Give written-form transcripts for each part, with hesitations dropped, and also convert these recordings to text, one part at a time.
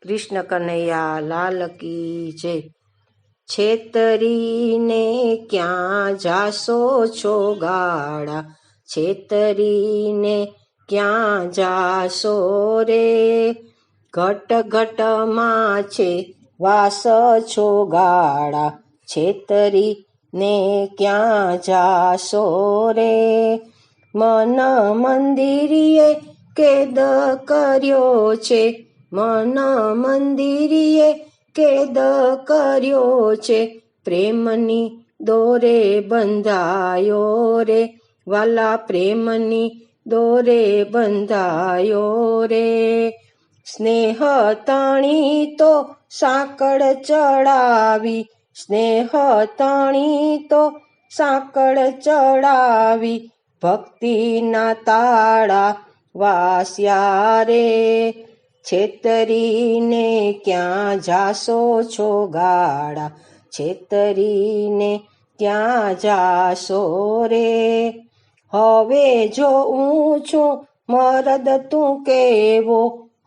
કૃષ્ણ કનૈયા લાલ કી જય। છેતરીને ક્યાં જાશો છો ગાડા, છેતરીને ક્યાં જાશો રે, ઘટ ઘટમાં છે વાસ છો ગાડા, છેતરીને ક્યાં જાશો રે, મન મંદિરીએ કેદ કર્યો છે, મન મંદિરીએ કેદ કર્યો છે, પ્રેમની દોરે બંધાયો રે, વાલા પ્રેમની દોરે બંધાયો રે, સ્નેહ તણી તો સાંકળ ચડાવી, સ્નેહ તણી તો સાંકળ ચડાવી, ભક્તિના તાળા વાસ્યા રે, છેતરીને ક્યાં જાશો છો ગાડા, છેતરીને ક્યાં જાશો રે, હવે જોઉં છું મરદ તું કેવો,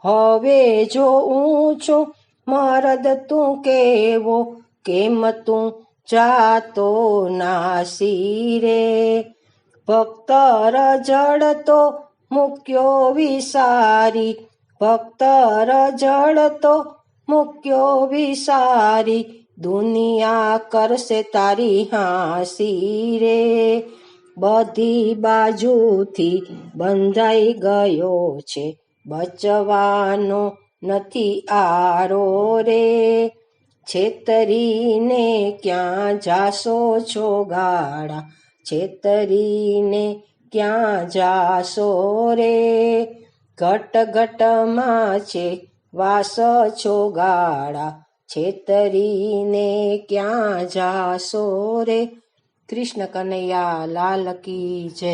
હવે જોઉં છું મરદ તું કેવો, કેમ તું જાતો નાસી રે, ભક્ત રજળતો મૂક્યો વિસારી, ભક્ત રજળતો મૂક્યો વિસારી, દુનિયા કરશે તારી હાંસી રે, બધી બાજુથી બંધાઈ ગયો છે, બચવાનો નથી આરો રે, છેતરીને ક્યાં જાશો છો ગાડા, છેતરીને ક્યાં જાશો રે, ઘટ ઘટમાં છે વાસ છો ગાડા, છેતરીને ક્યાં જાશો રે। કૃષ્ણ કનૈયા લાલ કી જય।